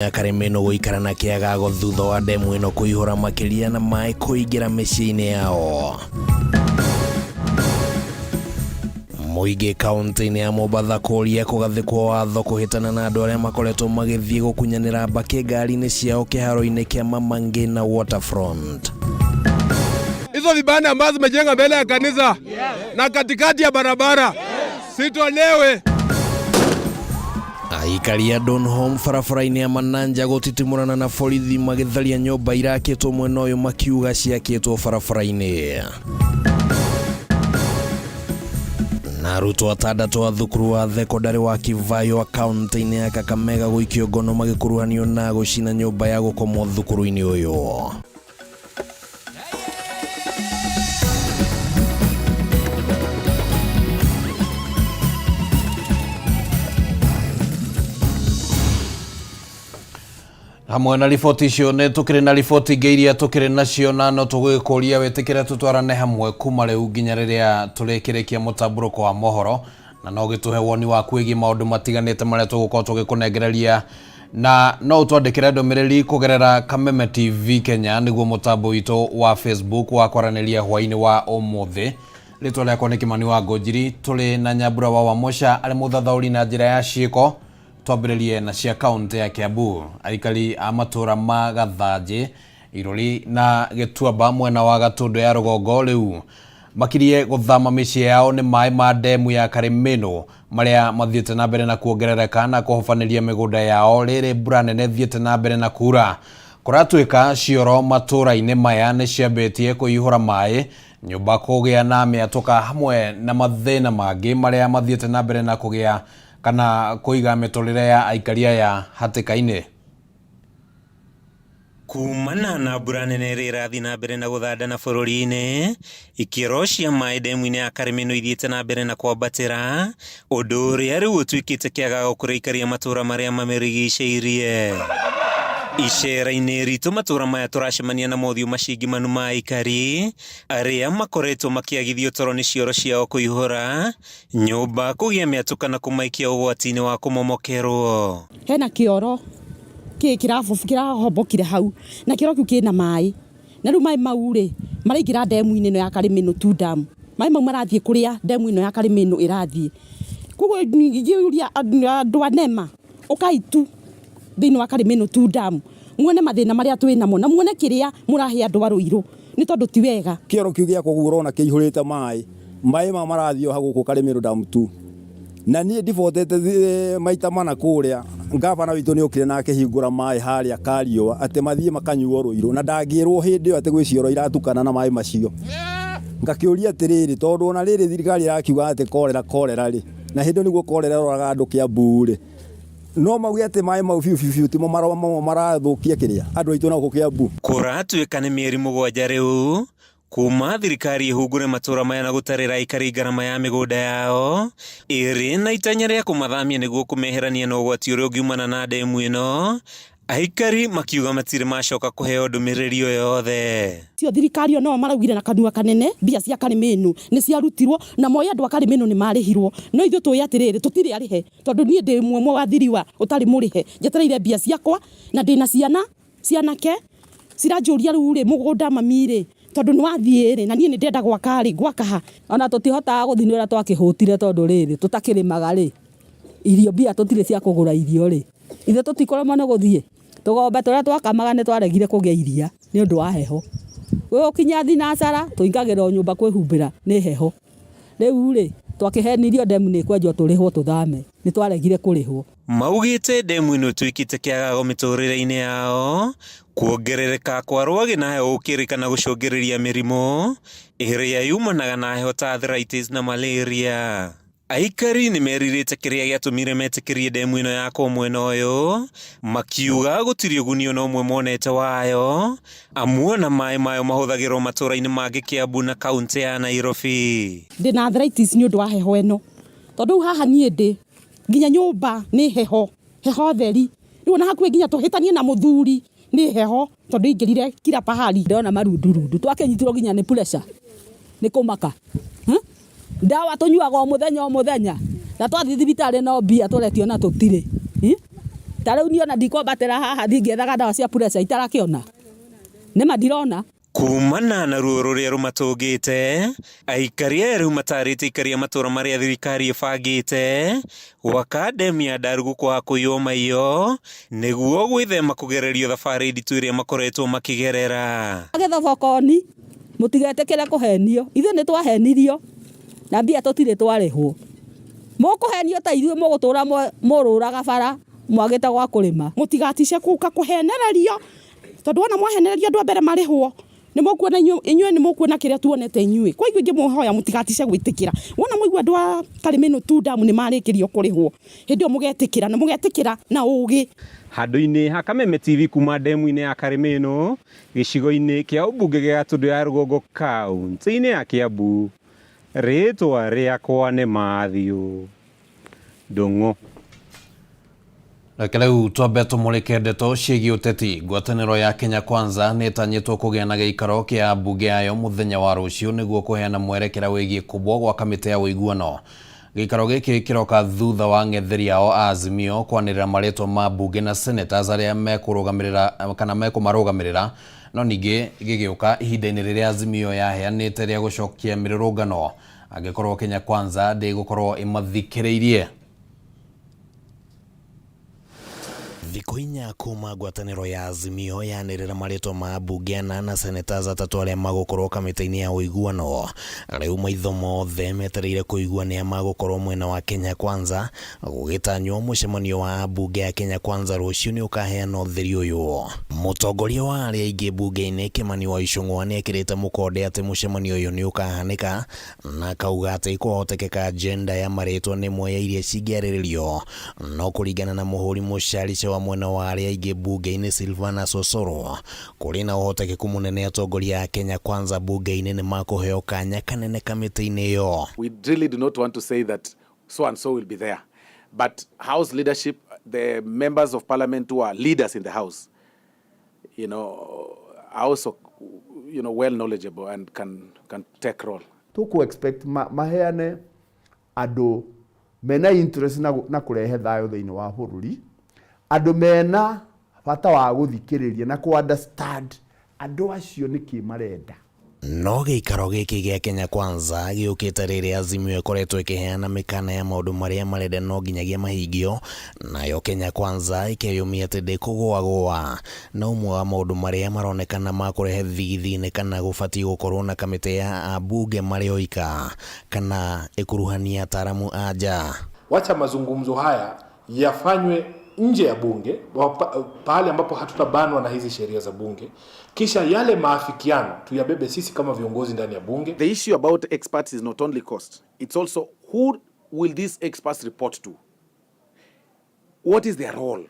Kameme no guikara na kiagago thutha wa demu ino kuihura makiria na mai kuingira miciini yao. Muingi kaunti-ini ya Mombasa kuria kugathikwo watho kuhitana na andu aria makoretwo magithie gukunyanira mbaki ngari-ini ciao kiharo-ini kia Mamangi na Waterfront. Hizo vibanda ambazo zimejenga mbele ya kanisa na katikati ya barabara sitolewe. Aikari a Donholm barabara-ini ya Mananja gutitimurana na borithi magitharia nyumba irakitwo mwena uyu makiuga ciakitwo barabara-ini. Na arutwo atandatu a thukuru wa thekondarĩ wa Kivayo kaunti-ini ya Kakamega guikio ngono magikuruhanio na gucina nyumba ya gukomwo thukuru-ini uyu. Hamwe na riboti icio nĩ tukĩrĩ na riboti ingĩ iria tukĩrĩ nacio na no tũgĩkũria wĩtĩkĩre tũtwarane hamwe kuma rĩu nginya rĩrĩa tũrĩkĩrĩkia mũtambũrũko wa mohoro, na no gĩtũhe woni wa kwĩgiĩ maũndũ matiganĩte marĩa tũgũkorwo tũgĩkũnengereria, na no ũtwandĩkĩre ndũmĩrĩri kũgerera Kameme TV Kenya nĩguo mũtambo witũ wa Facebook wa kwaranĩria hwainĩ wa ũmũthĩ. Rĩtwa rĩakwa nĩ Kimani wa Ngũnjiri, tũrĩ na Nyambura wa Wamosha arĩ mũthathaũri na njĩra ya ciĩko. Twambĩrĩrie na cia kaunti ya Kiambu. Aikari a matũra ma Gathanjĩ, Irori na Gĩtuamba mwena wa Gatũndũ ya rũgongo rĩu makirie gũthama mĩciĩ yao nĩ maĩ ma demu ya Kameme marĩa mathiĩte na mbere na kuongerereka na kũhobanĩria mĩgũnda yao rĩrĩ mbura nene thiĩte na mbere na kura. Kũratuĩka cioro matũra-inĩ maya nĩ ciambĩtie kũihũra maĩ, nyũmba kũgĩa na mĩatũka hamwe na mathĩna mangĩ marĩa mathiĩte na mbere na kũgĩa kana kuiga mitorire ya aikari aya hatĩka-inĩ. Kumana na mbura nene ĩrathi na mbere na gũthandana bũrũri-inĩ, ikĩro cia maĩ demu-inĩ ya Kameme no ithiĩte na mbere na kwambatĩra, ũndũ ũrĩa rĩu ũtuĩkĩte kĩagago kũrĩ aikari a matũra marĩa mamĩrigicĩirie. Icera-inĩ ritũ matũra maya tũracemania na mothiũ macingimanu ma aikari arĩa makoretwo makĩagithio toro nĩ cioro ciao kũihũra, nyũmba kũgĩa mĩatũka na kũmaikia ũgwati-inĩ wa kũmomokerwo. Hena kĩoro kĩrahombokire hau na kĩoro kĩu kĩna maĩ, na rĩu maĩ mau rĩ maraingĩra demu-inĩ ĩno ya Kameme tu dam. Maĩ mau marathiĩ kũrĩa demu ĩno ya Kameme ĩrathiĩ. Koguo ngiuria andũ a NEMA ũkai tu thĩinĩ wa Kameme tu dam, muone mathĩna marĩa twĩ namo na muone kĩrĩa mũrahe andũ a Rũirũ, nĩ tondũ ti wega. Kĩoro kĩu gĩakwa ũguo ũrona kĩihũrĩte maĩ ma marathiĩ ha gũkũ Kameme dam tu, na niĩ ndibotete maita mana kũrĩa. Ngavana witũ nĩ okire na akĩhingũra maĩ harĩa Kariũa atĩ mathiĩ makanyuo Rũirũ, na ndangĩrwo hĩndĩ ĩyo atĩ gwĩ cioro iratukana na maĩ macio. Ngakĩũria atĩrĩrĩ, tondũ ona rĩrĩ thirikari irakiuga atĩ korera rĩ, na hĩndĩ nĩguo korera roraga andũ Kiambu rĩ, no mauge atĩ maĩ mau biũ timo marathũkia kĩrĩa andũ aitũ na gũkũ Kiambu. Kũratuĩka nĩ mĩeri 7 rĩu kuma thirikari ihungure matũra maya na gũtarĩra aikari ngarama ya mĩgũnda yao, ĩrĩ na itanya rĩa kũmathamia nĩguo kũmeherania na ũgwati ũrĩa ũngiumana na demu ĩno. Aikari makiuga matirĩ macoka kũheo ndũmĩrĩri o yothe. Cio thirikari o no maraugire na kanua kanene mbia cia Kameme nĩ ciarutirwo na moya andũ a Kameme nĩ marĩhirwo, no ithuĩ tũĩ atĩrĩrĩ tũtirĩ arĩhe tondũ niĩ ndĩ ũmwe wa thiriwa ũtarĩ mũrĩhe, njetereire mbia ciakwa na ndĩna cianake ciranjũria rĩu rĩ mũgũnda mami rĩ tondũ nĩ wathiĩ rĩ na niĩ nĩ ndenda gwaka rĩ gwakaha, ona tũtihotaga gũthiĩ nĩ ũrĩa twakĩhũtire tondũ rĩrĩ tũtakĩrĩmaga rĩ irio mbia tũtirĩ cia kũgũra irio rĩ, ithe tũtikorwo nĩ gũthiĩ tũgombe tũrĩa twakamaga nĩ twaregire kũgĩa iria nĩ ũndũ wa heho. Gũkinya thinacara tũingagĩra nyũmba kwĩhumbĩra nĩ heho. Rĩu rĩ twakĩhenirio demu nĩ kwenjwo tũrĩhwo tũthame, nĩ twaregire kũrĩhwo. Maugĩte demu ĩno ĩtuĩkĩte kĩagago mĩtũrĩre-inĩ yao, kuongerereka kwa rwagĩ na heho gũkĩrĩkana gũcũngĩrĩria mĩrimũ ĩrĩa yumanaga na heho ta arthritis na malaria. Aikari nĩ merirĩte kĩrĩa gĩatũmire metĩkĩrie demu ĩno yakwo mwena ũyũ, makiuga gũtirĩ ũguni ona ũmwe monete wayo, amu na maĩ mayo mahũthagĩrwo matũra-inĩ mangĩ Kiambu na kaunti ya Nairobi. Ndĩna arthritis nĩ ũndũ wa heho ĩno, tondũ haha niĩ ndĩ nginya nyũmba nĩ heho theri, rĩu ona hakuhĩ nginya tũhĩtanie na mũthuri nĩ heho tondũ ingĩrire kila pahali ndona marundurundu, twakĩnyitirwo nginya nĩ pressure nĩ kũmaka. Ndawa tũnyuaga o mũthenya na twathiĩ thibitarĩ no mbia tũretio na tũtirĩ. Tarau niona ndikombatera haha ndingethaga ndawa cia pressure itarakiona. Nima ndirona. Kumana na ruo ruria rumatungite, aikaria riu matarite ikaria matura maria thirikari ibangite gwaka ndemu ya Ndarugu kwa kuyoma iyo niguo gwithema kugererio thabari nditu iria makoretwo makigerera. Agethobokoni mutigetekera kuhenio ithe ni twahenirio na mbia tutire twarihwo mukuhenio ta ithuĩ mugutura mururaga bara mwagite gwa kurima mutigatice kuka kuhenererio tondu wana mwahenererio andu mbere marihwo ni mukuona inyuĩ ni mukuona kiria tuonete inyuĩ kwa hivyo ngimuhoya mutigatice gwitikira wona muigua andu a Kameme tu damu ni marikirio kurihwo hindio mugetikira na ugi handu-ini ha Kameme TV kuma ndemu-ini ya Kameme gicigo-ini kia ubunge gia Tundu ya Rugongo kaunti-ini ya Kiambu. Ritwa riakwa ni Mathiu Ndung'u. Reke rĩu twambe tũmũrĩke ndeto ciĩgiĩ ũteti. Ngwatanĩro ya Kenya Kwanza nĩĩtanyĩtwo kũgĩa na gĩikaro kĩa mbunge yayo mũthenya wa rũciũ nĩguo kũheana mwerekera wĩgiĩ kũbwo gwa kamĩtĩ ya ũiguano. Gĩikaro gĩkĩ kĩroka thutha wa ng'etheri ao Azimio kwanĩrĩra marĩtwa ma mbunge na senators arĩa mekũrũgamĩrĩra kana mekũmarũgamĩrĩra, no ningĩ gĩgĩũka ihinda-inĩ rĩrĩa Azimio yaheanĩte rĩa gũcokia mĩrũrũngano angĩkorwo Kenya Kwanza ndĩgũkorwo ĩmathikĩrĩirie. Thikũ inya kuma ngwatanĩro ya Azimio yanĩrĩra marĩtwa ma mbunge na senators atatũ arĩa magũkorwo kamĩtĩ-inĩ ya ũiguano. Rĩu maitho mothe metereire kũigua nĩa magũkorwo mwena wa Kenya Kwanza, gũgĩtanywo mũcemanio wa mbunge ya Kenya Kwanza rũciũ nĩ ũkaheana ũtheri ũyũ. Mũtongoria wa arĩa aingĩ mbunge-inĩ Kimani wa Icũng'wa nĩekĩrĩte mũkonde atĩ mũcemanio ũyũ nĩ ũkahanĩka na akauga atĩ ikũhotekeka agenda ya marĩtwa nĩ ĩmwe ya iria cingĩarĩrĩrio, no kũringana na mũhũri mũcarici wa mwena wa arĩa aingĩ mbunge-inĩ Silvana Sosoro, kũrĩ na ũhotekeku mũnene atongoria a Kenya Kwanza mbunge-inĩ nĩ makũheo kanya kanene kamĩtĩ-inĩ ĩyo. We really do not want to say that so and so will be there, but House leadership, the members of parliament who are leaders in the House, are also, well knowledgeable and can take role. Tuku expect maheane andu mena interest na kurehe thayo thĩinĩ wa bũrũri, andu mena bata wa guthikĩrĩria na ku understand andu acio nĩkĩ marenda. No gĩikaro gĩkĩ gĩa Kenya Kwanza gĩũkĩte rĩrĩa Azimio ĩkoretwo ĩkĩheana mĩkana ya maũndũ marĩa marenda no nginyagia mahingio, nayo Kenya Kwanza ĩkeyũmia atĩ ndĩkũgũagũa. Na ũmwe wa maũndũ marĩa maronekana ma kũrehe thigithinĩ kana gũbatiĩ gũkorwo na kamĩtĩ ya ambunge marĩ oika kana ĩkuruhania ataaramu a nja. Wacha mazungumzo haya yafanywe nje ya bunge, pahali ambapo hatutabanwa na hizi sheria za bunge, kisha yale maafikiano tuyabebe sisi kama viongozi ndani ya bunge. The issue about experts is not only cost, it's also who will these experts report to? What is their role?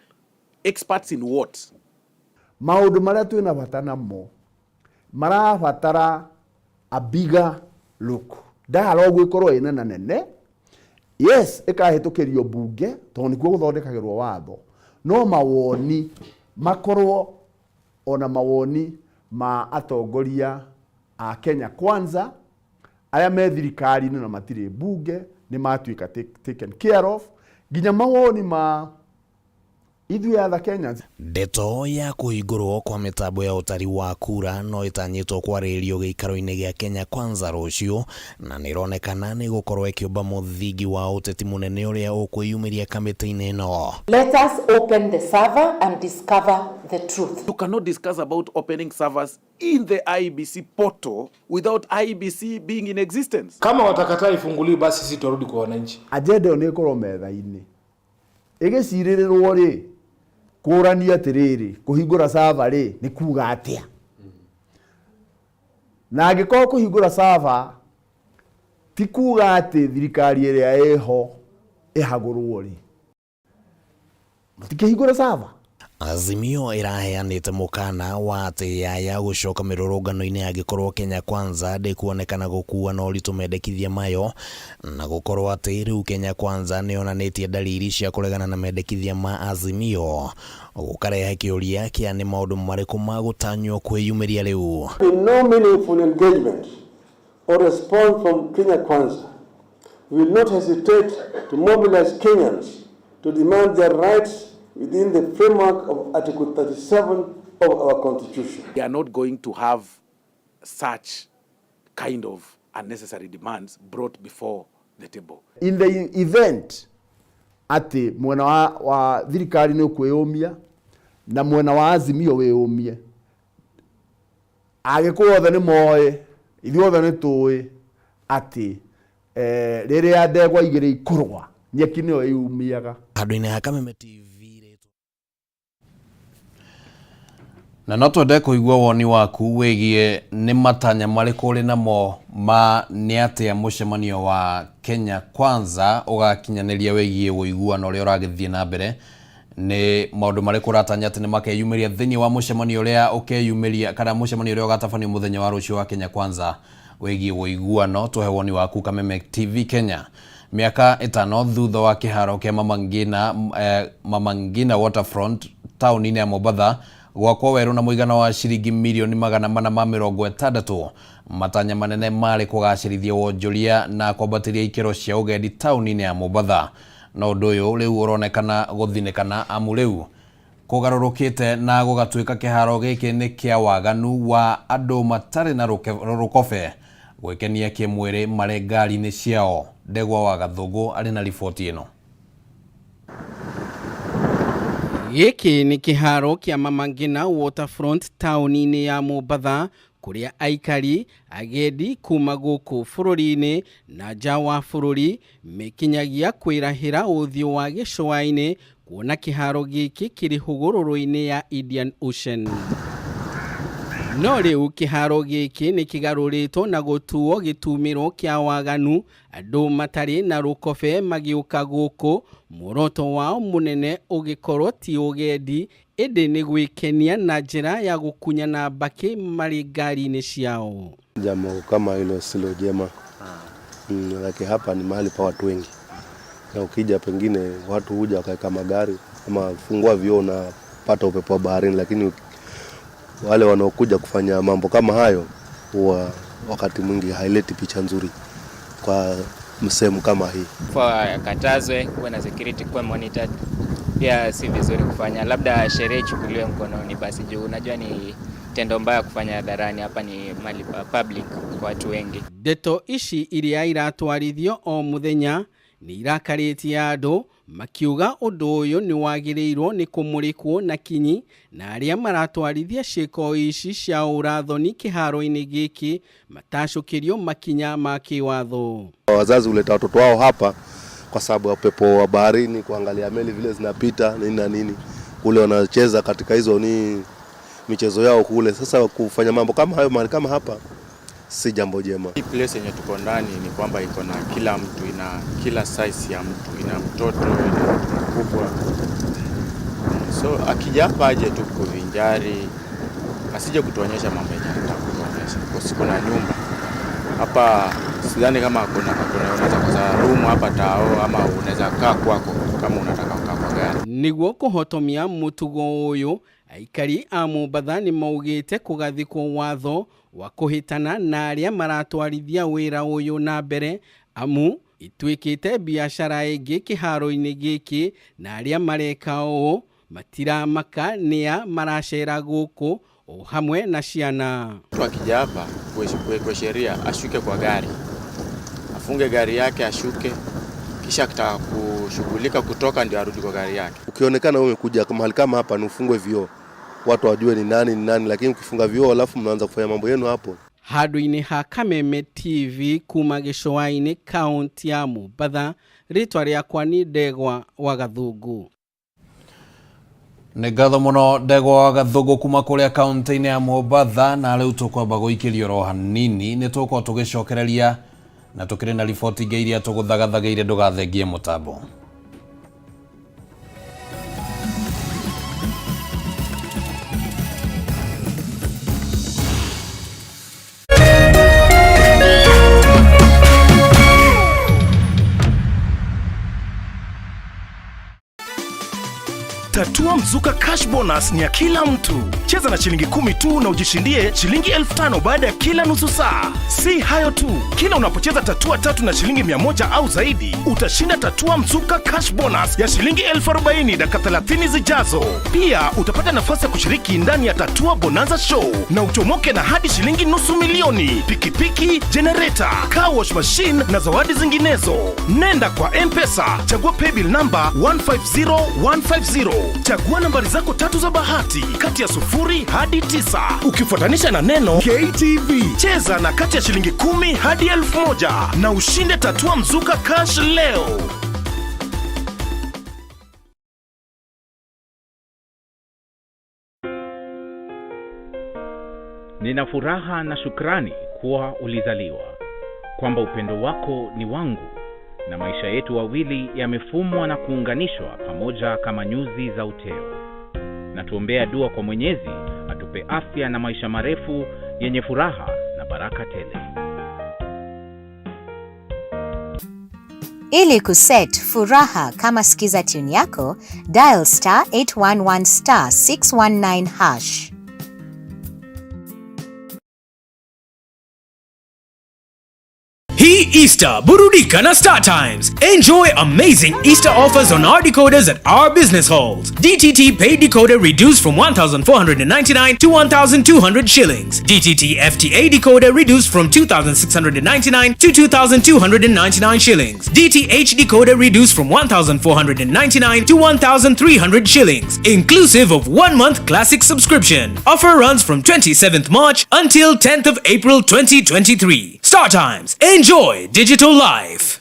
Experts in what? Maũndũ marĩa twĩna bata namo marabatara a bigger look. Dialogue ikorwo ĩnene nene. Yes, ĩkahĩtũkĩrio bunge tondũ nĩkuo gũthondekagĩrwo watho, no mawoni makorwo ona mawoni ma atongoria a Kenya Kwanza arĩa me thirikari-inĩ na matirĩ bunge nĩ matuĩka taken care of, nginya mawoni ma ithuĩ other Kenyans. Ndeto ya kũhingũrwo kwa mĩtambo ya ũtari wa kura no ĩtanyĩtwo kwarĩrĩrio gĩikaro-inĩ gĩa Kenya Kwanza rũciũ, na nĩronekana nĩ gũkorwo ĩkĩũmba mũthingi wa ũteti mũnene ũrĩa ũkwĩyumĩria kamĩtĩ-inĩ ĩno. Let us open the server and discover the truth. You cannot discuss about opening servers in the IEBC portal without IEBC being in existence. Kama watakataa ifunguliwe basi sisi turudi kwa wananchi. Agenda nĩ ĩkorwo metha-inĩ ĩgĩcirĩrĩrwo rĩ kũrania atĩrĩrĩ kũhingũra server rĩ nĩ kuga atĩa, na angĩkorwo kũhingũra server ti kuga atĩ thirikari ĩrĩa ĩho ĩhagũrwo rĩ mũtikĩhingũra server. Azimio ĩraheanĩte mũkana wa atĩ yaya gũcoka mĩrũrũngano-inĩ angĩkorwo Kenya Kwanza ndĩkuonekana gũkua na ũritũ mendekithia mayo, na gũkorwo atĩ rĩu Kenya Kwanza nĩonanĩtie dalili cia kũregana na mendekithia ma Azimio, gũkarehe kĩũria kĩa nĩ maũndũ marĩkũ magũtanywo kwĩyumĩria rĩu. In no meaningful engagement or response from Kenya Kwanza, we will not hesitate to mobilize Kenyans to demand their rights within the framework of Article 37 of our Constitution. We are not going to have such kind of unnecessary demands brought before the table. In the event ati mwena wa thirikari ni kwiyumia na mwena wa Azimio wiyumie, agikuothe ni moe ithuothe ni tuwi ati riria ndegwa igiri ikurwa nyeki niyo yumiaga. Handũ-inĩ ha Kameme TV na no twende kũigua woni waku wĩgiĩ nĩ matanya marĩkũ ũrĩ namo ma nĩ atĩa mũcemanio wa Kenya Kwanza ũgakinyanĩria wĩgiĩ ũiguano ũrĩa ũragĩthiĩ na mbere, nĩ maũndũ marĩkũ ũratanya atĩ nĩ makeyumĩria thĩinĩ wa mũcemanio ũrĩa ũkeyumĩria kana mũcemanio ũrĩa ũgatabanio mũthenya wa rũciũ wa Kenya Kwanza wĩgiĩ ũiguano. Tũhe woni waku Kameme TV Kenya. Miaka 5 thutha wa kĩharo kĩa Mama Ngina Waterfront taũni-inĩ ya Mombatha gwakwo werũ na mũigana wa ciringi mirioni 460, matanya manene marĩ kũgacĩrithia wonjoria na kwambatĩria ikĩro cia ũgendi taũni-inĩ ya Mombatha. No ũndũ ũyũ rĩu ũronekana gũthinĩkana amu rĩu kũgarũrũkĩte na gũgatuĩka kĩharo gĩkĩ nĩ kĩa waganu wa andũ matarĩ na rũkobe gwĩkenia kĩmwĩrĩ marĩ ngari-inĩ ciao. Ndegwa wa Gathũngũ arĩ na riboti ĩno. Gĩkĩ nĩ kĩharo kĩa Mama Ngina Waterfront taũni-inĩ ya Mombatha, kũrĩa aikari agendi kuma gũkũ bũrũri-inĩ na nja wa bũrũri mekinyagia kwĩrahĩra ũthiũ wa gĩcũa-inĩ kuona kĩharo gĩkĩ kĩrĩ hũgũrũrũ-inĩ ya Indian Ocean. No rĩu kĩharo gĩkĩ nĩ kĩgarũrĩtwo na gũtuo gĩtumĩro kĩa waganu, andũ matarĩ na rũkobe magĩũka gũkũ, muoroto wao mũnene ũgĩkorwo ti ũgendi ĩndĩ nĩ gwĩkenia na njĩra ya gũkunyana mbakĩ marĩ ngari-inĩ ciao. Jambo kama hilo silo jema. Lakini hapa ni mahali pa watu wengi. Na ukija pengine watu huja wakaweka magari ama fungua vioo na pata upepo wa baharini, lakini wale wanaokuja kufanya mambo kama hayo huwa wakati mwingi haileti picha nzuri kwa msemo kama hii. Kwa katazwe kuwa na security kuwa monitored, pia si vizuri kufanya, labda sherehe ichukuliwe mkononi basi juu unajua ni tendo mbaya kufanya hadharani. Hapa ni mali public kwa watu wengi. Ndeto ici iria iratwarithio o muthenya ni irakarĩtie andũ makiuga ũndũ ũyũ nĩ wagĩrĩirwo nĩ kũmũrĩkwo na kinyi na arĩa maratwarithia ciĩko ici cia ũrathoni kĩharo-inĩ gĩkĩ matacũkĩrio makinya ma kĩwatho. Wazazi huleta watoto wao hapa kwa sababu ya upepo wa baharini, kuangalia meli vile zinapita nini na nini, kule wanacheza katika hizo ni michezo yao kule. Sasa kufanya mambo kama hayo mahali kama hapa si jambo jema. Hii place yenye tuko ndani ni kwamba iko na kila mtu, ina kila size ya mtu, ina mtoto, ina mtu mkubwa. So akija hapa aje tu kuvinjari, asije kutuonyesha mambo yenye atakuonyesha. Kwa siku na nyumba hapa sidhani kama kuna unaweza kuza room hapa tao ama unaweza kaa kwako kama unataka kukaa kwa gari. Niguo kuhotomia mutugo uyu aikari a Mombatha ni maugite kugathikwo watho wa kuhitana na aria maratwarithia wira uyu na mbere amu itwikite biashara ĩngĩ kĩharo-inĩ gĩkĩ na aria mareka ũũ matiramaka nia maracera gũkũ o hamwe na ciana. Mtu akija hapa kwa sheria ashuke kwa gari, afunge gari yake ashuke, kisha akitaka kushughulika kutoka ndio arudi kwa gari yake. Ukionekana wewe umekuja mahali kama hapa, ufungwe vioo watu wajue ni nani, lakini ukifunga vioo alafu mnaanza kufanya mambo yenu hapo. Handũ-inĩ ha Kameme TV kuma gĩcũa-inĩ kaunti ya Mombatha, rĩtwa rĩakwa nĩ Ndegwa wa Gathũngũ. Nĩ ngatho mũno Ndegwa wa Gathũngũ kuma kũrĩa kaunti-inĩ ya Mombatha, na rĩu tũkwamba gũikĩrio ro hanini nĩ tũkorwo tũgĩcokereria na tũkĩrĩ na riboti ingĩ iria tũgũthagathageire, ndũgathengie mũtambo. Tatua Mzuka Cash Bonus ni ya kila mtu. Cheza na shilingi 10 tu na ujishindie shilingi 5,000 baada ya kila nusu saa. Si hayo tu, kila unapocheza tatua 3 na shilingi 100 au zaidi, utashinda tatua Mzuka Cash Bonus ya shilingi 40,000 dakika 30 zijazo. Pia utapata nafasi ya kushiriki ndani ya Tatua Bonanza Show na uchomoke na hadi shilingi $250,000, pikipiki, generator, car wash machine na zawadi zinginezo. Nenda kwa M-Pesa, chagua paybill number 150150. Chagua nambari zako 3 za bahati kati ya 0 hadi 9 ukifuatanisha na neno KTV. Cheza na kati ya shilingi 10 hadi 1,000 na ushinde Tatua Mzuka Cash leo. Nina furaha na shukrani kuwa ulizaliwa, kwamba upendo wako ni wangu, na maisha yetu wawili yamefumwa na kuunganishwa pamoja kama nyuzi za uteo. Na tuombea dua kwa Mwenyezi atupe afya na maisha marefu yenye furaha na baraka tele. Ili kuset furaha kama sikiza tune yako, dial *811 *619#. Hii Easter, burudika na Star Times. Enjoy amazing Easter offers on our decoders at our business halls. DTT paid decoder reduced from 1,499 to 1,200 shillings. DTT FTA decoder reduced from 2,699 to 2,299 shillings. DTH decoder reduced from 1,499 to 1,300 shillings, inclusive of 1 month classic subscription. Offer runs from 27th March until 10th of April 2023. Star Times. Enjoy digital life.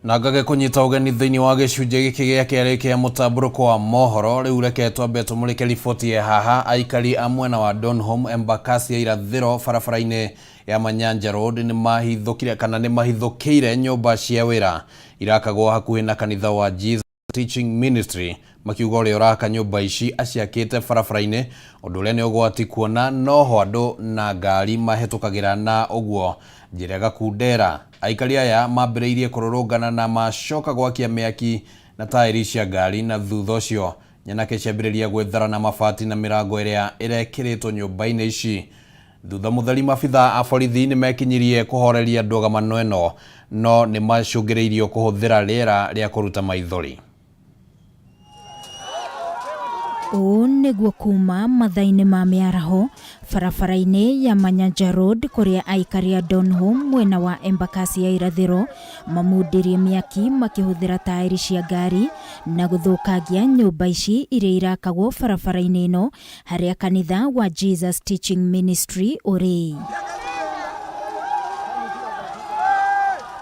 Na ngage kunyita ugeni thiini wa gicunje giki gia keri kia Mutamburuko wa Mohoro riu reke twambe tumulike riboti ya haha. Aikari a mwena wa Donholm Embakasi ya irathiro barabara-ini ya Manyanja Road ni mahithukire kana ni mahithukire nyumba cia wira irakagwo hakuhi na kanitha wa Jesus Teaching Ministry, makiuga uri uraka nyumba ici aciakite barabara-ini undu uria ni ugwati kuona noho andu na ngari mahetukagira na uguo njira gakundera. Aikari aya mambiriirie kururungana na macoka gwakia miaki na tairi cia ngari, na thutha ucio nyanake ciambiriria gwethara na mabati na mirango iria irekiritwo nyumba-ini ici. Thutha muthari mabitha a borithi ni mekinyirie kuhoreria ndogamano eno, no ni macungiriirio kuhuthira riera ria kuruta maithori. O niguo kuma mathaini ma miaraho barabara-ini ya Manyanja Road kuria aikari a Donholm mwena wa Embakasi ya irathiro mamundirie miaki makihuthira tairi cia ngari na guthukagia nyumba ici iria irakagwo barabara-ini ino haria kanitha wa Jesus Teaching Ministry uri.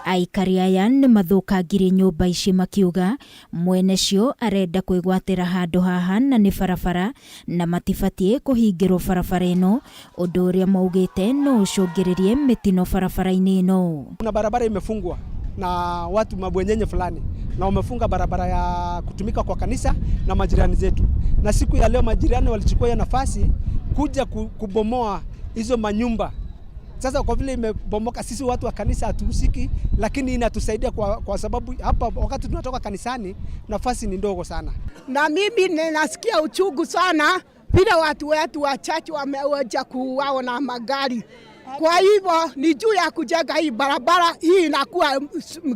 Aikari aya ni mathukangire nyumba ici makiuga mwene cio arenda kwigwatira handu haha na ni barabara na matibatie kuhingirwo barabara ino, undu uria maugite no ucungiririe mitino barabara-ini ino. Kuna barabara imefungwa na watu mabwenyenye fulani na wamefunga barabara ya kutumika kwa kanisa na majirani zetu, na siku ya leo majirani walichukua ya nafasi kuja kubomoa hizo manyumba. Sasa kwa vile imebomoka, sisi watu wa kanisa hatuhusiki, lakini inatusaidia kwa sababu hapa wakati tunatoka kanisani nafasi ni ndogo sana. Na mimi ninasikia uchungu sana vile watu wetu wachache wameoja kuuawa na magari. Kwa hivyo ni juu ya kujenga hii barabara, hii inakuwa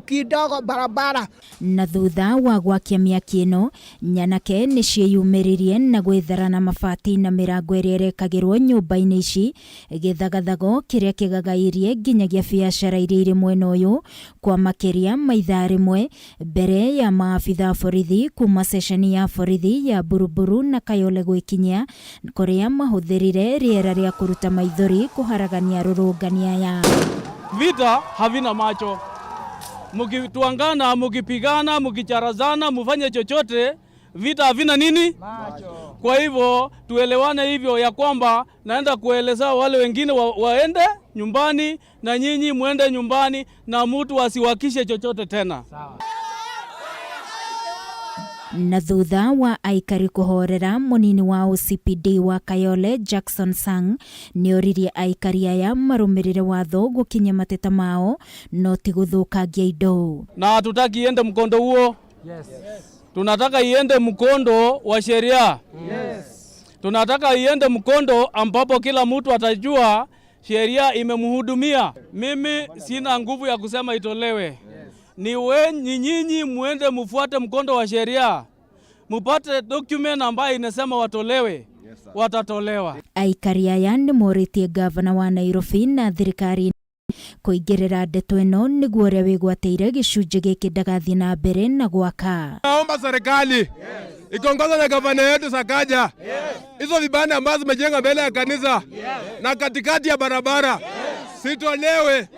kidogo barabara. Na thutha wa gwakia miaki ino, nyanake ni cieyumiririe na gwethara na mabati na mirango iria irekagirwo nyumba-ini ici, githagathago kiria kigagairie nginyagia biacara iria iri mwena uyu kwa makiria maithaa rimwe mbere ya maabitha borithi kuma sesheni ya borithi ya Buruburu na Kayole gwikinyia kuria mahuthirire riera ria kuruta maithori kuharagania rurungania ya vita havina macho. Mukituangana, mukipigana, mukicharazana, mufanye chochote, vita havina nini? Macho. Kwa hivyo tuelewane hivyo ya kwamba naenda kueleza wale wengine waende nyumbani na nyinyi muende nyumbani na mtu asiwakishe chochote tena. Sawa. Na thutha wa aikari kuhorera, munini wa OCPD wa Kayole Jackson Sang nioririe aikari aya marumirire watho gukinya mateta mao no ti guthukangia indo. Na hatutaki iende mkondo huo. Yes. Tunataka iende mkondo wa sheria. Yes. Tunataka iende mkondo ambapo kila mtu atajua sheria imemhudumia. Mimi sina nguvu ya kusema itolewe. Yes. Ni nyinyi muende mufuate mkondo wa sheria. Mupate document ambayo inasema watolewe. Yes, watatolewa. Aikari aya ni moritie gavana wa Nairobi na thirikari kuigirira ndeto ino niguo uria wigwateire gicunji giki ndagathie na mbere na gwaka. Naomba serikali ikiongozwa na gavana yetu Sakaja, hizo vibanda ambazo zimejenga mbele ya kanisa na katikati ya barabara sitolewe,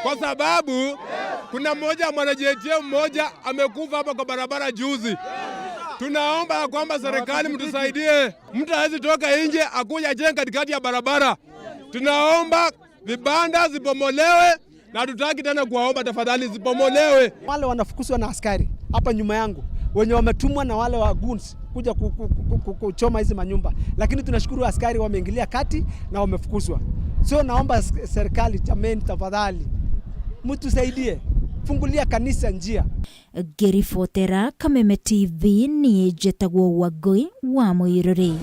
kwa sababu kuna mwanajetia mmoja amekufa hapa kwa barabara juzi. Tunaomba kwamba serikali mtusaidie, mtu hawezi toka nje akuja jenga katikati ya barabara. Tunaomba vibanda zipomolewe na tutaki tena kuwaomba tafadhali zipomolewe. Wale wanafukuzwa na askari hapa nyuma yangu wenye wametumwa na wale wa goons kuja kuchoma hizi manyumba, lakini tunashukuru askari wameingilia kati na wamefukuzwa. So naomba serikali, jameni, tafadhali mtusaidie, fungulia kanisa njia. Ngiribotera Kameme TV ni Jetagwo Wangui wa Muiruri.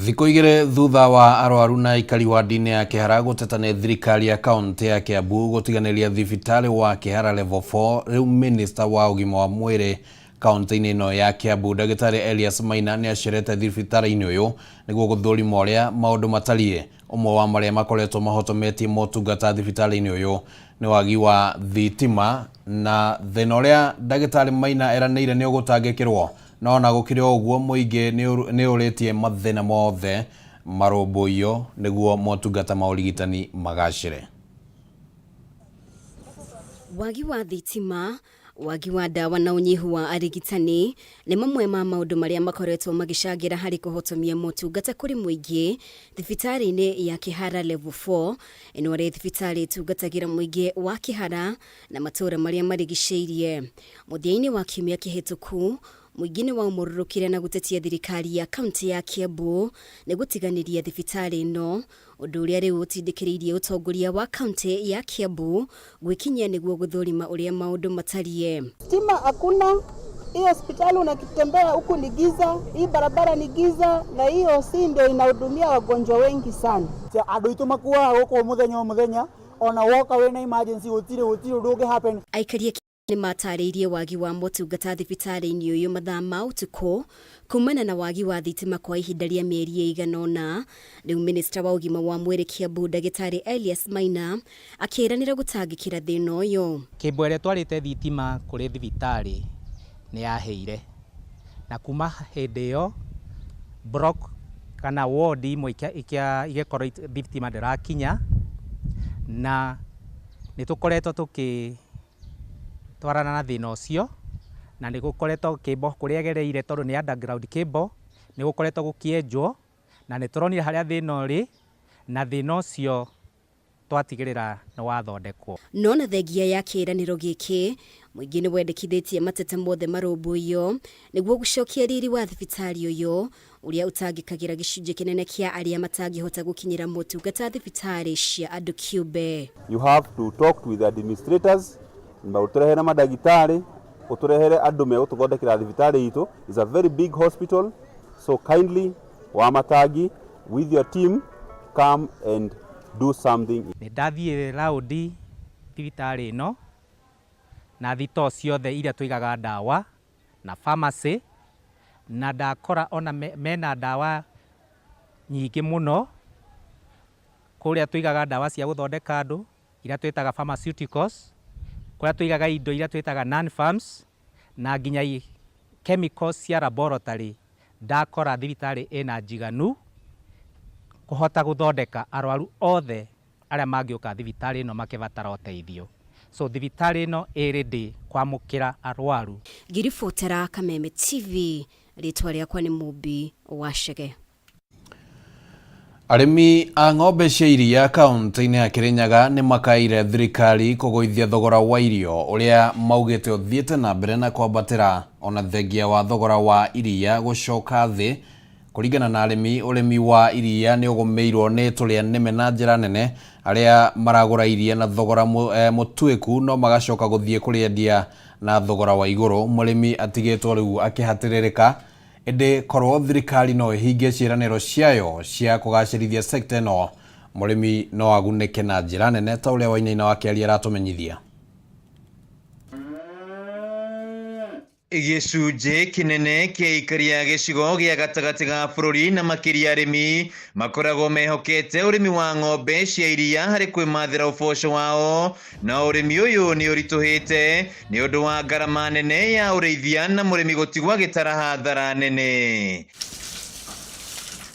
Thikũ igĩrĩ thutha wa arwaru na aikari wa ndini ya Kĩhara gũteta nĩ thirikari ya kaunti ya Kiambu gũtiganĩria thibitarĩ wa Kĩhara level 4, rĩu minister wa ũgima wa mwĩrĩ kaunti-inĩ ĩno ya Kiambu Ndagĩtarĩ Elias Maina nĩ acerete thibitarĩ-inĩ ũyũ nĩguo gũthũrima ũrĩa maũndũ matariĩ. Ũmwe wa marĩa makoretwo mahotometie motungata thibitarĩ-inĩ ũyũ nĩ wagi wa thitima, na thĩna ũrĩa Ndagĩtarĩ Maina eranĩire nĩ ũgũtangĩkĩrwo, no na gũkĩrĩ ũguo mũingĩ nĩ ũrĩtie mathĩna mothe marũmbũiyo nĩguo motungata ma ũrigitani magacĩre. Wagi wa thitima, wagi wa dawa na unyihu wa arigitani nĩ mamwe ma maũndũ marĩa makoretwo magĩcangĩra harĩ kũhotomia motungata kũrĩ mũingĩ thibitarĩ-inĩ ya Kĩhara level 4. Ĩno nĩ thibitarĩ ĩtungatagĩra mũingĩ wa Kĩhara na matũũra marĩa marigicĩirie. Mũthia-inĩ wa kiumia kĩhĩtũku, mũingĩ nĩ waumũrũrũkire na gũtetia thirikari ya kaunti ya Kiambu nĩ gũtiganĩria thibitarĩ ĩno, ũndũ ũrĩa rĩu ũtindĩkĩrĩirie ũtongoria wa kaunti ya Kiambu gwĩkinyia nĩguo gũthũrima ũrĩa maũndũ matariĩ. Stima hakuna, hii hospitali unakitembea huku ni giza, hii barabara ni giza, na hiyo si ndio inahudumia wagonjwa wengi sana. Andũ itũ makuaga gũkũ mũthenya ona woka wĩna emergency gũtirĩ ũndũ happen. Aikari nĩ matarĩirie wagi wa motungata thibitarĩ-inĩ ũyũ mathaa ma ũtukũ kumana na wagi wa thitima kwa ihinda rĩa mĩeri ĩigana ũna. Rĩu minister wa ũgima wa mwĩrĩ Kiambu Ndagĩtarĩ Elias Maina akĩranĩra gũtangĩkĩra thĩna ũyũ. Kĩmbo ĩrĩa twarĩte thitima kũrĩ thibitarĩ nĩ yaheire, na kuma hĩndĩ ĩyo block kana ward imwe igĩkorwo thitima ndĩrakinya, na nĩ tũkoretwo twarana na thĩna ũcio, na nĩ gũkoretwo cable kũrĩa gereire tondũ nĩ underground cable nĩ gũkoretwo gũkĩenjwo, na nĩ tũronire harĩa thĩna ũrĩ, na thĩna ũcio twatigĩrĩra nĩ wathondekwo. No na thengia ya kĩĩranĩro gĩkĩ, mũingĩ nĩ wendekithĩtie mateta mothe marũmbũiyo nĩguo gũcokia riri wa thibitarĩ ũyũ ũrĩa ũtangĩkagĩra gĩcunjĩ kĩnene kĩa arĩa matangĩhota gũkinyĩra motungata thibitarĩ cia andũ kĩũmbe. You have to talk with the administrators, ũtũrehere madagĩtarĩ, ũtũrehere andũ megũtũthondekera thibitarĩ itũ. It's a very big hospital, so kindly Wamatangi with your team come and do something. Nĩ ndathiĩ raundi thibitarĩ ĩno na thito ciothe iria tũigaga ndawa na pharmacy, na ndakora ona mena ndawa nyingĩ mũno kũrĩa tũigaga ndawa cia gũthondeka andũ iria twĩtaga pharmaceuticals, kũrĩa tũigaga indo iria twĩtaga non-farms, na nginya chemicals cia laboratory. Ndakora thibitarĩ ĩna njiganu kũhota gũthondeka arwaru othe arĩa mangĩũka thibitarĩ ĩno makĩbatara ũteithio. So thibitarĩ ĩno ĩrĩ ndĩ kwamũkĩra arwaru. Ngiribotera Kameme TV, rĩtwa rĩakwa nĩ Mũmbi wa Chege. Arimi a ng'ombe cia iria kaunti-inĩ ya Kirinyaga nĩ makaire thirikari kũgũithia thogora wa irio ũrĩa maugĩte ũthiĩte na mbere na kwambatĩra ona thengia wa thogora wa iria gũcoka thĩ. Kũringana na arimi, ũrĩmi wa iria nĩ ũgũmĩirwo nĩ tũrĩa nĩme na njĩra nene, arĩa maragũra iria na thogora mũtuĩku no magacoka gũthiĩ kũrĩendia na thogora wa igũrũ. Mũrĩmi atigĩtwo rĩu akĩhatĩrĩrĩka, ĩndĩ korwo thirikari no ĩhingie ciĩranĩro ciayo cia kũgacĩrithia sekta ĩno, mũrĩmi no agunĩke na njĩra nene, ta ũrĩa Wainaina wa Kĩaria aratũmenyithia. Gĩcunjĩ kĩnene kĩa aikari a gĩcigo gĩa gatagatĩ ga bũrũri na makĩria arĩmi makoragwo mehokete ũrĩmi wa ng'ombe cia iria harĩ kwĩmathĩra ũboco wao, na ũrĩmi ũyũ nĩ ũritũhĩte nĩ ũndũ wa ngarama nene ya ũrĩithia na mũrĩmi gũtigwo agĩtara hathara nene.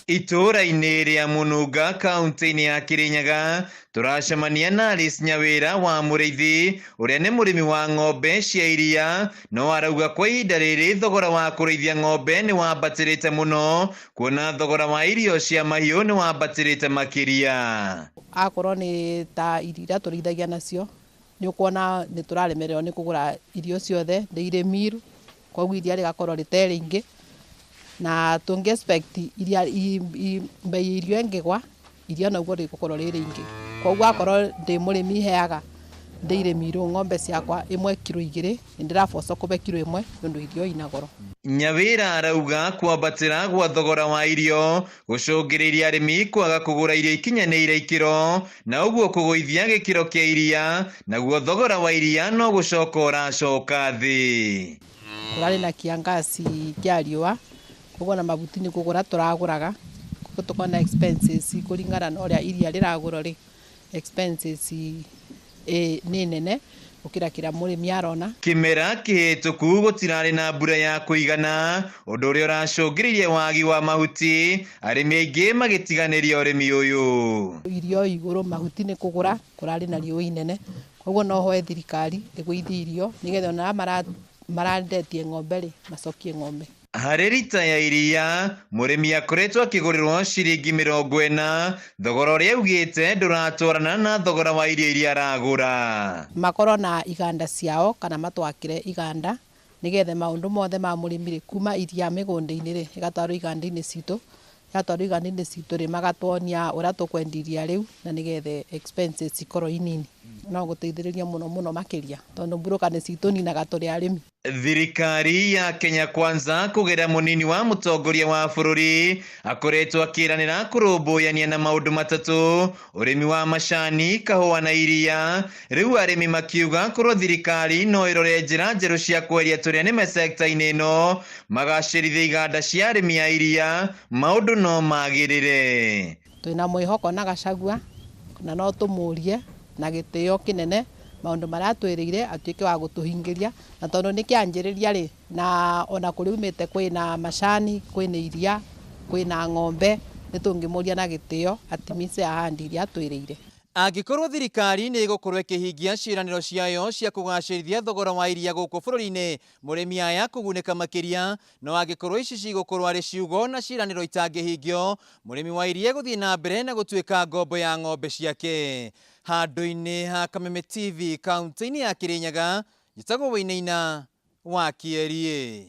Itũra-inĩ rĩa Mũnunga kaunti-inĩ ya Kirinyaga turacemania na Alice Nyawĩra wa mũrĩithi ũrĩa nĩ mũrĩmi wa ng'ombe cia iria, no arauga kwa ihinda rĩrĩ thogora wa kũrĩithia ng'ombe nĩ wambatĩrĩte mũno, kuona thogora wa irio cia mahiũ nĩ wambatĩrĩte makĩria. Akorwo nĩ ta iria tũrĩithagia nacio nĩ ũkuona nĩ tũraremererwo nĩ kũgũra irio ciothe daily meal, koguo iria rĩgakorwo rĩtarĩ rĩingĩ na tũngĩ expect iria bei irio ingĩgwa irio naguo rĩgũkorwo rĩ rĩingĩ. Koguo akorwo ndĩ mũrĩmi heaga daily meal ng'ombe ciakwa 1 kilo 2 nĩndĩraboca kũbe kilo 1 nĩũndũ irio ina goro. Nyawĩra arauga kwambatĩra gwa thogora wa irio gũcũngĩrĩirie arĩmi kwaga kũgũra irio ikinyanĩire ikĩro, na ũguo kũgũithia gĩkĩro kĩa iria, naguo thogora wa iria no gũcoka ũracoka thĩ. Kũrarĩ na kiangaci kĩa riũa, koguo na mabuti nĩ kũgũra tũragũraga, koguo tũkona expenses kũringana na ũrĩa iria rĩragũrwo rĩ expenses nĩ nene gũkĩra kĩrĩa mũrĩmi arona. Kĩmera kĩhĩtũku gũtirarĩ na mbura ya kũigana, ũndũ ũrĩa ũracũngĩrĩirie wagi wa mahuti, arĩmi aingĩ magĩtiganĩria ũrĩmi ũyũ. Irio igũrũ mahuti nĩ kũgũra, kũrarĩ na riũa inene, koguo no hoe thirikari ĩgũithie irio nĩgetha ona marandetie ng'ombe rĩ macokie ng'ombe. Harĩ rita ya iria, mũrĩmi akoretwo akĩgũrĩrwo ciringi 40, thogora ũrĩa augĩte ndũratwarana na thogora wa irio iria aragũra. Makorwo na iganda ciao kana matwakĩre iganda nĩgetha maũndũ mothe ma mũrĩmi kuma iria mĩgũnda-inĩ rĩ ĩgatwarwo iganda-inĩ citũ, yatwarwo iganda-inĩ citũ rĩ magatuonia ũrĩa tũkwendia iria rĩu na nĩgetha expenses ikorwo inini. No gũteithĩrĩria mũno makĩria tondũ mburũka citũninaga tũrĩ arĩmi. Thirikari ya Kenya Kwanza kũgerera mũnini wa mũtongoria wa bũrũri akoretwo akĩranĩra kũrũmbũyania na maũndũ matatũ: ũrĩmi wa macani, kahũa na iria. Rĩu arĩmi makiuga korwo thirikari no ĩrore njĩra njerũ cia kweria tũrĩa nĩme sekta-inĩ ĩno, magacĩrithia iganda cia arĩmi a iria, maũndũ no magĩrĩre. Twĩna mwĩhoko na Gachagua na no tũmũrie na gĩtĩo kĩnene maũndũ marĩa atwĩrĩire atuĩke wa gũtũhingĩria, na tondũ nĩ kĩanjĩrĩria rĩ na ona kũrĩ umĩte kwĩna macani, kwĩna iria, kwĩna ng'ombe, nĩ tũngĩmũria na gĩtĩo atimize ahandi iria atwĩrĩire. Angĩkorwo thirikari nĩ ĩgũkorwo ĩkĩhingia ciĩranĩro ciayo cia kũgacĩrithia thogora wa iria gũkũ bũrũri-inĩ, mũrĩmi aya kũgunĩka makĩria, no angĩkorwo ici cigũkorwo arĩ ciugo na ciĩranĩro itangĩhingio, mũrĩmi wa iria gũthiĩ na mbere na gũtuĩka ngombo ya ng'ombe ciake. Handũ-inĩ ha Kameme TV kaunti-inĩ ya Kirinyaga, njĩtagwo Wainaina wa Kĩaria.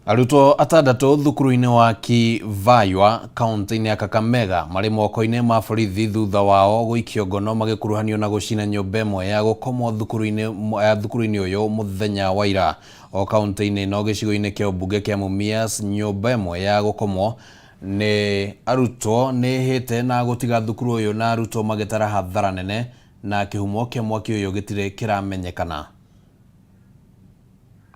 Arutwo atandatũ thukuru-inĩ wa Kivaywa kaunti-inĩ ya Kakamega marĩ moko-inĩ ma borithi thutha wao gũikio ngono magĩkuruhanio na gũcina nyũmba ĩmwe ya gũkomwo thukuru-inĩ ũyũ mũthenya wa ira. O kaunti-inĩ no gĩcigo-inĩ kĩa ũmbunge kĩa Mumias, nyũmba ĩmwe ya gũkomwo nĩ arutwo nĩ hĩte na gũtiga thukuru ũyũ na arutwo magĩtara hathara nene, na kĩhumo kĩa mwaki ũyũ gĩtirĩ kĩramenyekana.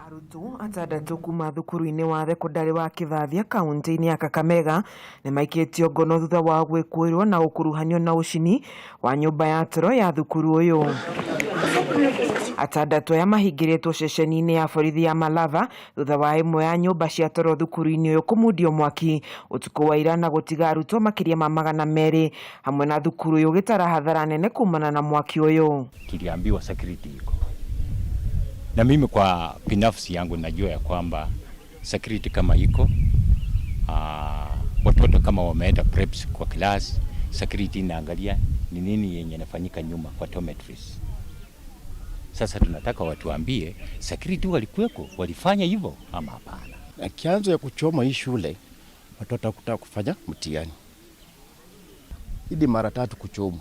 Arutwo atandatũ kuma thukuru-inĩ wa thekondarĩ wa Kĩvathia kaunti-inĩ ya Kakamega nĩ maikĩtio ngono thutha wa gwĩkũĩrwo na gũkuruhanio na ũcini wa nyũmba ya toro ya thukuru ũyũ. Atandatũ aya mahingĩrĩtwo ceceni-inĩ ya borithi ya Malava thutha wa ĩmwe ya nyũmba cia toro thukuru-inĩ ũyũ kũmundio mwaki ũtukũ wa ira na gũtiga arutwo makĩria ma 200 hamwe na thukuru ũyũ gĩtara hathara nene kumana na mwaki ũyũ. Tuliambiwa security iko. Na mimi kwa binafsi yangu najua ya kwamba security kama iko watoto kama wameenda preps kwa class, security inaangalia ni nini yenye inafanyika nyuma kwa dormitories. Sasa tunataka watuambie security walikuweko, walifanya hivyo ama hapana. Na kianzo ya kuchoma hii shule, watoto kutaka kufanya mtihani. Hidi mara 3 kuchoma.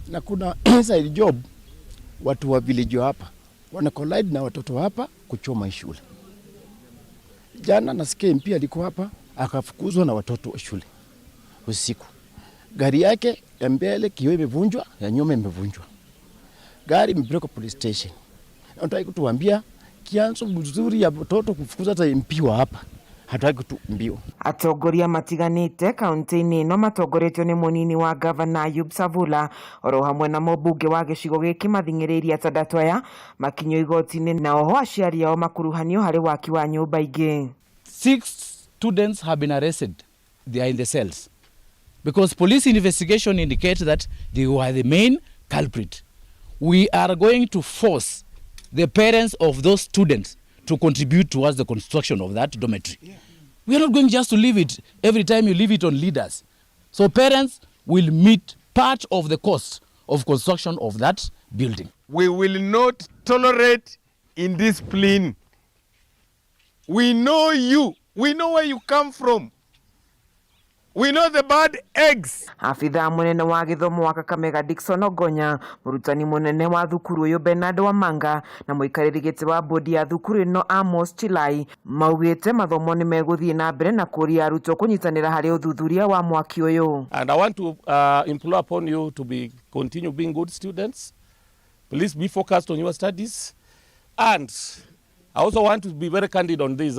Na kuna inside job, watu wa village hapa wana collide na watoto hapa kuchoma hii shule. Jana nasikia MP alikuwa hapa akafukuzwa na watoto wa shule usiku. Gari yake ya mbele kioo imevunjwa, ya nyuma imevunjwa. Gari imepelekwa police station. Nataka kutuambia kianzo mzuri ya watoto kufukuza hata MP wa hapa. Hataki kutumbio. Atongoria matiganite kaunti-ini no matongoretio ni munini wa Governor Ayub Savula oro hamwe na mubunge wa gicigo giki mathing'iriria Tandatoya makinyo igoti-ini na oho aciari ao makuruhanio hari waki wa nyumba ingi. 6 students have been arrested. They are in the cells because police investigation indicates that they were the main culprit. We are going to force the parents of those students to contribute towards the construction of that dormitory. Yeah. We are not going just to leave it every time you leave it on leaders. So parents will meet part of the cost of construction of that building. We will not tolerate indiscipline. We know you. We know where you come from. We know the bad eggs. Afitha munene wa githomo wa Kakamega Dickson Ogonya, murutani munene wa thukuru uyu Bernard Wamanga na muikariri giti wa bodi ya thukuru ino Amos Chilai maugite mathomo ni meguthie na mbere na kuria arutwo kunyitanira hari uthuthuria wa mwaki uyu. And I want to implore upon you to continue being good students. Please be focused on your studies. And I also want to be very candid on this.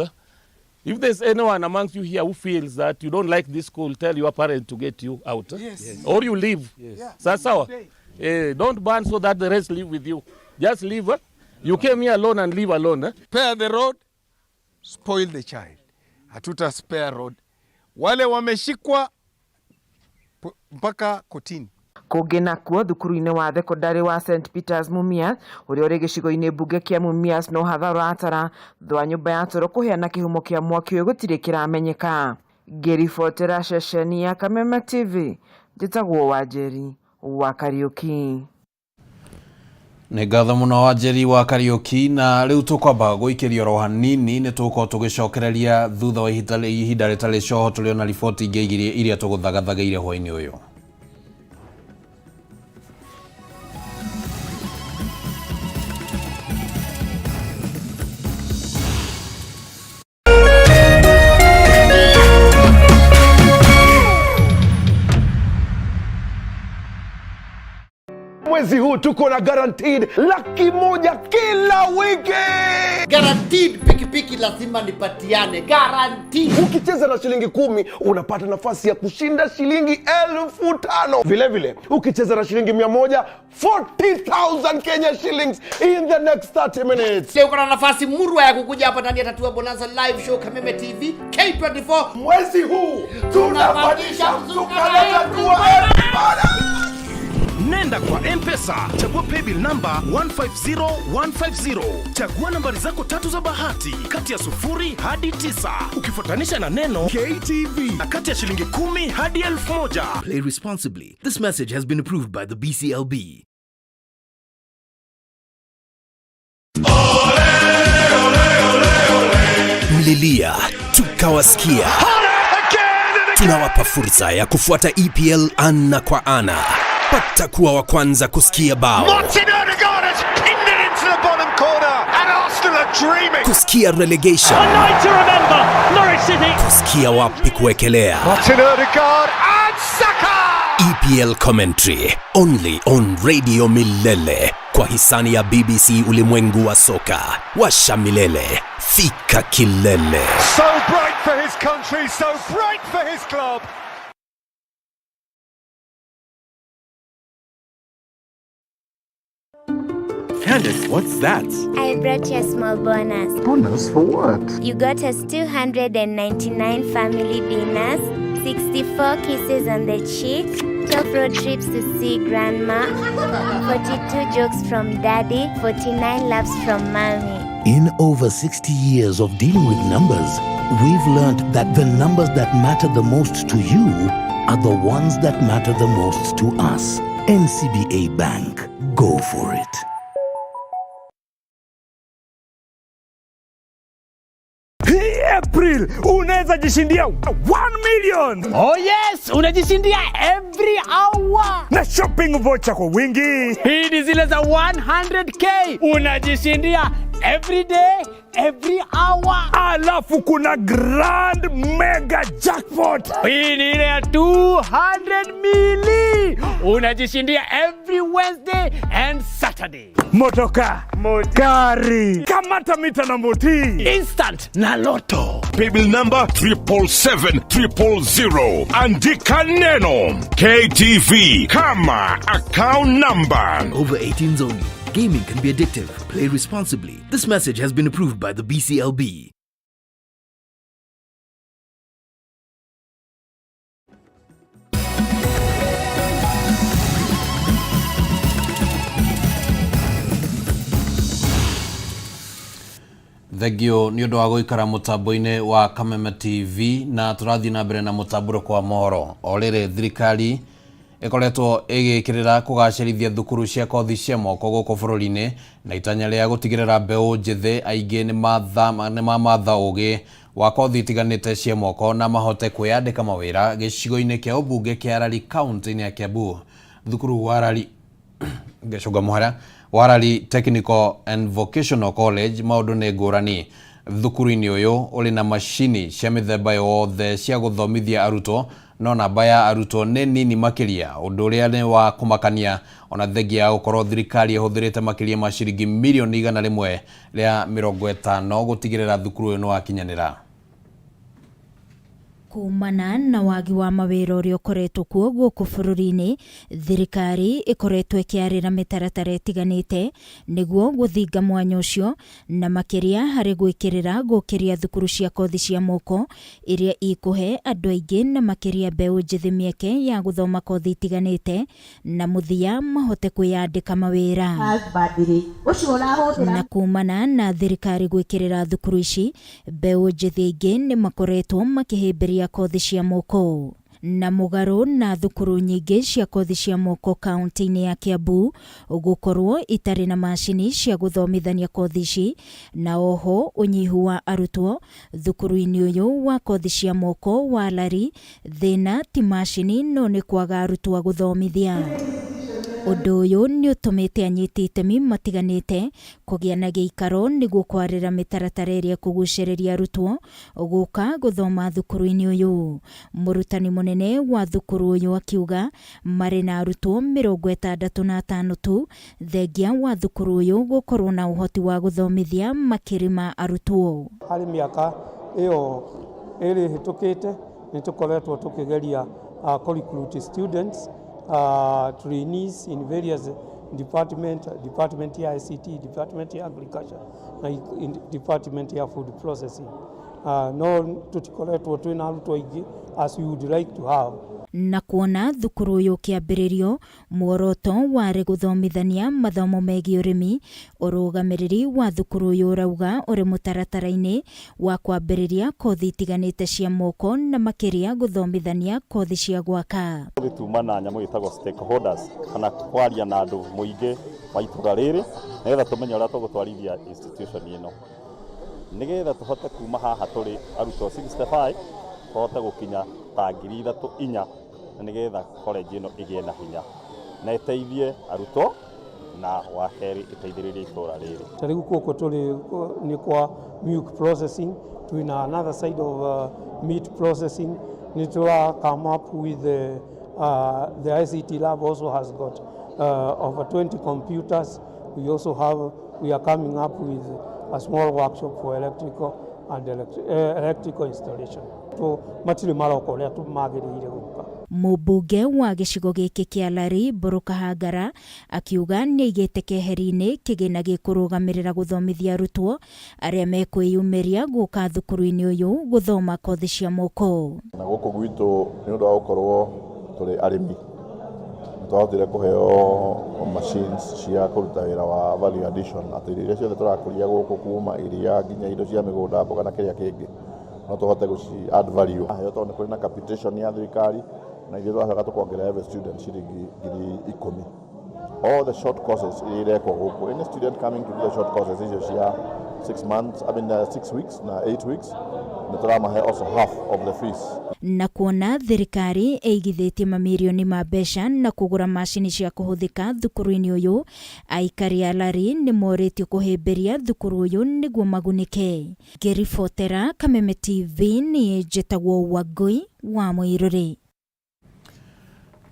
If there's anyone amongst you here who feels that you don't like this school, tell your parent to get you out. Yes. Yes. Or you leave. Yes. Sasa, don't ban so that the rest live with you. Just leave. You came here alone and leave alone. Spare the road, spoil the child. Hatuta spare road. Wale wameshikwa mpaka kotini. Kugena kuo thukuru-ini wa thekondarĩ wa St Peters Mumias ũrĩa ũrĩ gĩcigo-inĩ mbunge kĩa Mumias no hathara atara thwa nyũmba ya toro kũheana kĩhumo kĩa mwaki ũyũ gũtirĩ kĩramenyeka. Ngĩribotera ceceni ya Kameme TV, njĩtagwo Wanjeri wa Kariũki. Nĩ ngatho mũno Wanjeri wa Kariũki, na rĩu tũkwamba gũikĩria oro hanini nĩ tũgũkorwo tũgĩcokereria thutha wa ihinda rĩtarĩ coho tũrĩ na riboti ingĩ iria tũgũthagathageire hwaĩ-inĩ ũyũ. Mwezi huu tuko na guaranteed 100,000 kila wiki. Guaranteed pikipiki lazima nipatiane. Guaranteed. Ukicheza na shilingi 10 unapata nafasi ya kushinda shilingi 5,000. Vile vile ukicheza na shilingi 100, 40,000 Kenya shillings in the next 30 minutes. Leo kuna nafasi murwa ya kukuja hapa ndani ya Tatua Bonanza live show Kameme TV K24. Mwezi huu tunapandisha mzuka na Tatua. Nenda kwa M-Pesa, chagua paybill number 150150. Chagua nambari zako 3 za bahati kati ya 0 hadi 9. Ukifuatanisha na neno KTV na kati ya shilingi 10 hadi 1,000. Play responsibly. This message has been approved by the BCLB. Mlilia, tukawasikia. Tunawapa fursa ya kufuata EPL ana kwa ana. Pata kuwa wa kwanza kusikia bao. Kusikia relegation. Kusikia wapi kuekelea. EPL commentary only on Radio Milele kwa hisani ya BBC Ulimwengu wa Soka. Washa milele, fika kilele. So bright for his country, so bright for his club. Candace, what's that? I brought you a small bonus. Bonus for what? You got us 299 family dinners, 64 kisses on the cheek, 12 road trips to see grandma, 42 jokes from daddy, 49 laughs from mommy. In over 60 years of dealing with numbers, we've learned that the numbers that matter the most to you are the ones that matter the most to us. NCBA Bank. Go for it. April unaweza jishindia 1 million. Oh yes, unajishindia every hour. Na shopping voucher kwa wingi. Hii ni zile za 100k. Unajishindia every day, every hour. Alafu kuna grand mega jackpot. Hii ni ile ya 200 mili. Unajishindia every Wednesday and Saturday. Motoka, gari, kamata mita na moti. Instant na loto. Paybill number 77700. Andika neno KTV kama account number. Over 18s only. Gaming can be addictive. Play responsibly. This message has been approved by the BCLB. Thegio ni undu wa guikara mutambo-ini wa Kameme TV na turathi na mbere na mutamburuko wa mohoro. Orire thirikari ikoretwo igikirira kugacirithia thukuru cia kothi cia moko guku bururi-ini na itanya ria gutigirira mbeu njithi aingi ni matha ugi wa kothi itiganite cia moko na mahote kwiyandika mawira gicigo-ini kia ubunge kia Rari kaunti-ini ya Kiambu. Thukuru wa Rari Geshoga Mohara Warari Technical and Vocational College maundu ni ngurani. Thukuru-ini uyu uri na mashini cia mithemba yothe cia guthomithia arutwo no namba ya arutwo ni nini makiria, undu uria ni wa kumakania ona thengia ya gukorwo thirikari ihuthirite makiria ma ciringi milioni 150 gutigirira thukuru uyu ni wakinyanira. Kumana na wagi wa mawira uria ukoretwo kuo guku bururi-ini, thirikari ikoretwo ikiarira mitaratara itiganite niguo guthinga mwanya ucio na makiria hari gwikirira gukiria thukuru cia kothi cia moko iria ikuhe andu aingi na makiria mbeu njithi mieke ya guthoma kothi itiganite na muthia mahote kwiyandika mawira. Na kumana na thirikari gwikirira thukuru ici, mbeu njithi aingi ni makoretwo makihimbiria kothi cia moko. Na mugaru na thukuru nyingi cia kothi cia moko kaunti-ini ya Kiambu gukorwo itari na mashini cia guthomithania kothi ici, na oho unyihu wa arutwo thukuru-ini uyu wa kothi cia moko wa Rari, thina ti mashini no ni kwaga arutwo a guthomithia. Undu uyu ni utumite anyiti itemi matiganite kugia na giikaro niguo kwarira mitaratara iria kuguciriria arutwo guka guthoma thukuru-ini uyu. Murutani munene wa thukuru uyu akiuga mari na arutwo 65 tu thengia wa thukuru uyu gukorwo na uhoti wa guthomithia makirima arutwo. Hari miaka iyo iri hitukite ni tukoretwo tukigeria recruit students, trainees in various department ya ICT, department ya agriculture na department ya food processing. No tutikoretwo twina arutwo aingi as we would like to have. Na kuona thukuru uyu kiambiririo, muoroto wari guthomithania mathomo megi urimi, urugamiriri wa thukuru uyu urauga uri mutaratara-ini wa kwambiriria kothi itiganite cia moko na makiria guthomithania kothi cia gwaka. Tumana nyamu itagwo stakeholders kana kwaria na andu muingi wa itura riri nigetha tumenye uria tugutwarithia institution ino, nigetha tuhote kuma haha turi arutwo 65 tuhote gukinya ta 3,400 na nigetha college ino igie na hinya na iteithie arutwo na waheri iteithiririe itura riri. Tarigu kuko tuli ni kwa milk processing, twina another side of meat processing. Need to come up with the ICT lab also has got over 20 computers. We are coming up with a small workshop for electrical and electrical installation. So matiri maroko ria tumagiriire guka. Mubunge wa gicigo giki kia Rari Boruka Hangara akiuga ni aigite keheri-ini kigina gikurugamirira guthomithia arutwo aria mekwiyumiria guka thukuru-ini uyu guthoma kothi cia moko. Na guku gwitu ni undu wa gukorwo turi arimi twahotire kuheo machines cia kuruta wira wa value addition, ati iria ciothe turakuria guku kuma iria nginya indo cia migunda mboga na kiria kingi no tuhote guci add value ayo tondu kuri na capitation ya thirikari na ithuĩ twacoka tũkuongerera every student ciringi 10,000. All the short courses irekwo gũkũ, any student coming to do the short courses icio cia 6 weeks na 8 weeks nĩ tũramahe also half of the fees. Na kuona thirikari ĩigithĩtie mamirioni ma mbeca na kũgũra macini cia kũhũthĩka thukuru-inĩ ũyũ, aikari a Lari nĩ morĩtio kũhĩmbĩria thukuru ũyũ nĩguo magunĩke. Ngĩribotera Kameme TV nĩ njĩtagwo Wangui wa Mũirũrĩ.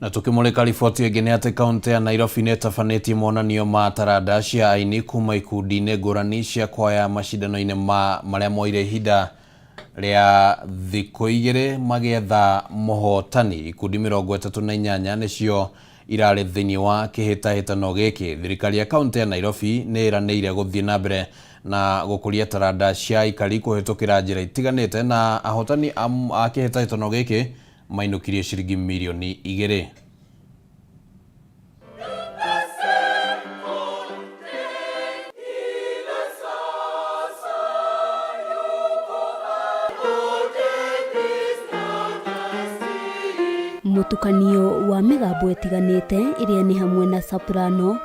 Na tukimulika riboti ĩngĩ nĩ atĩ kaunti ya Nairobi nĩ ĩtabanĩtie monanio ma taranda cia aini kuma ikundi-inĩ ngũrani cia kwaya macindano-inĩ marĩa moire ihinda rĩa thikũ 2 magĩetha mũhotani. Ikundi 38 nĩcio irarĩ thĩinĩ wa kĩhĩtahĩtano gĩkĩ. Thirikari ya kaunti ya Nairobi nĩ ĩranĩire gũthiĩ na mbere na gũkũria taranda cia aikari kũhĩtũkĩra njĩra itiganĩte, na ahotani a kĩhĩtahĩtano gĩkĩ mainũkirie ciringi milioni 2. Mũtukanio wa mĩgambo ĩtiganĩte ĩrĩa nĩ hamwe na soprano,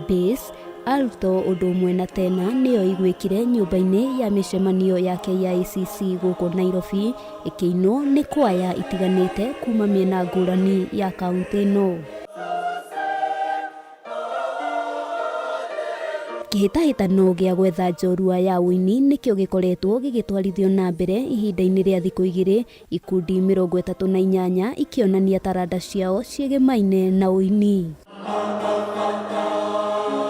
bass, alto ũndũ ũmwe na tena nĩyo igwĩkire nyũmba-inĩ ya mĩcemanio ya KICC gũkũ Nairobi, ĩkĩinwo nĩ kwaya itiganĩte kuma mĩena ngũrani ya kaunti ĩno. Kĩhĩtahĩtano gĩa gwetha njorua ya ũini nĩkĩo gĩkoretwo gĩgĩtwarithio na mbere ihinda-inĩ rĩa thikũ 2, ikundi 38 ikĩonania taranda ciao ciĩgemaine na ũini.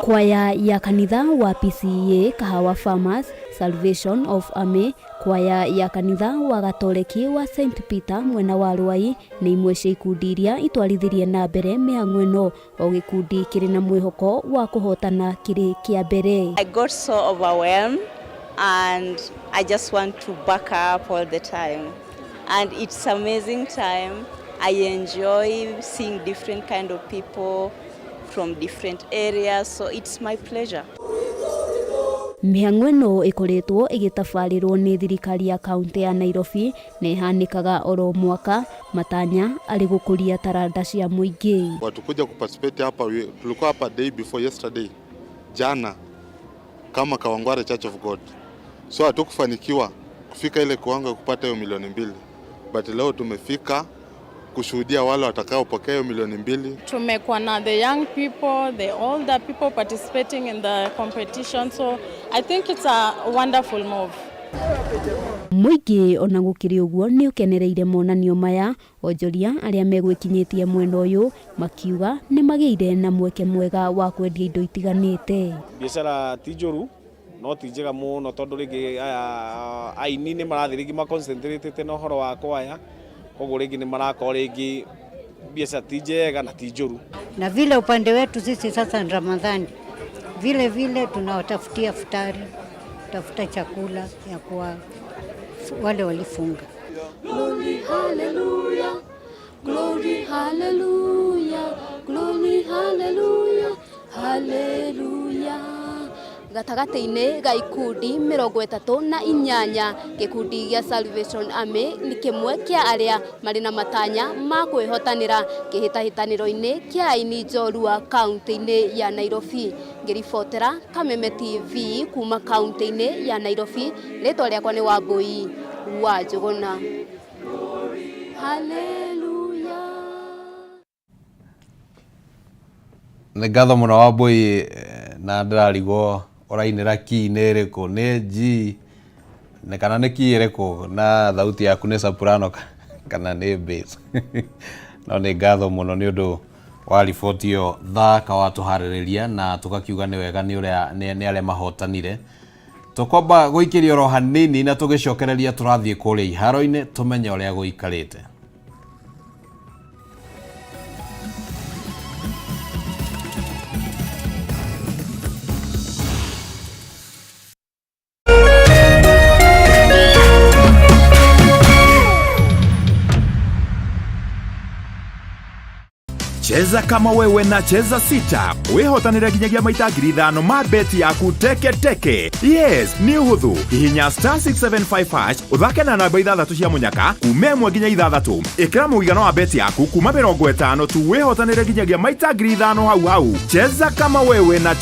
Kwaya ya kanitha wa PCEA Kahawa Farmers, Salvation of Army, kwaya ya kanitha wa Gatoleki wa St Peter mwena wa Rwai nĩ imwe cia ikundi iria itwarithirie na mbere mĩhang'o ĩno, o gĩkundi kĩrĩ na mwĩhoko wa kũhotana kĩrĩ kĩa mbere. I got so overwhelmed and I just want to back up all the time, and it's amazing time. I enjoy seeing different kind of people from different areas, so it's my pleasure. Mĩhang'o ĩno ĩkoretwo ĩgĩtabarĩrwo nĩ thirikari ya kaunti ya Nairobi na ĩhanĩkaga oro mwaka, matanya arĩ gũkũria taranda cia mũingĩ. Watu kuja kuparticipate hapa, tulikuwa hapa day before yesterday, jana kama Kawangware Church of God, so hatukufanikiwa kufika ile kiwango kupata hiyo milioni 2, but leo tumefika kushuhudia wale watakaopokea hiyo milioni 2. Tumekuwa na the young people, the older people participating in the competition, so I think it's a wonderful move. Mũingĩ ona gũkĩrĩ ũguo nĩ ũkenereire monanio maya, onjoria arĩa megwĩkinyĩtie mwena ũyũ makiuga nĩ magĩire na mweke mwega wa kwendia indo itiganĩte. Biacara ti njũru no ti njega mũno tondũ rĩngĩ aini nĩ marathiĩ rĩngĩ maconcentrate na ũhoro wa kwaya, koguo rĩngĩ nĩ marakorwo rĩngĩ biacara ti njega na ti njũru. Na vile upande wetu sisi sasa ni Ramadhani, vile tunawatafutia futari, tafuta chakula ya kwa wale walifunga. Glory hallelujah, glory hallelujah, glory hallelujah, hallelujah. Gatagati-inĩ ga ikundi 38 gĩkundi gĩa Salvation Army nĩ kĩmwe kĩa arĩa marĩ na matanya ma kwĩhotanĩra kĩhĩtahĩtanĩro-inĩ kĩa aini njorua kaunti-inĩ ya Nairobi. Ngĩribotera Kameme TV kuma kaunti-inĩ ya Nairobi, rĩtwa rĩakwa nĩ Wangui wa Njũgũna. Hallelujah. Nĩ ngatho mũno Wambui, na ndĩrarigwo ũrainĩra kii nĩ ĩrĩkũ, nĩ G kana nĩ kii ĩrĩkũ, na thauti yaku nĩ soprano kana nĩ bass. No nĩ ngatho mũno nĩ ũndũ wa riboti ĩyo thaka watũharĩrĩria, na tũgakiuga nĩ wega nĩ arĩa mahotanire. Tũkwamba gũikĩria oro hanini na tũgĩcokereria tũrathiĩ kũrĩa iharo-inĩ tũmenye ũrĩa gũikarĩte. Cheza kama wewe na cheza sita. Wihotanire nginyagia maita 5,000 ma beti yaku teke teke. Yes, ni uhuthu. Hihinya *675# uthake na namba 6 cia munyaka kuma 1 nginya 6. Ikira muigano wa beti yaku kuma 50 tu wihotanire nginyagia maita 5,000 hau hau. Cheza kama wewe na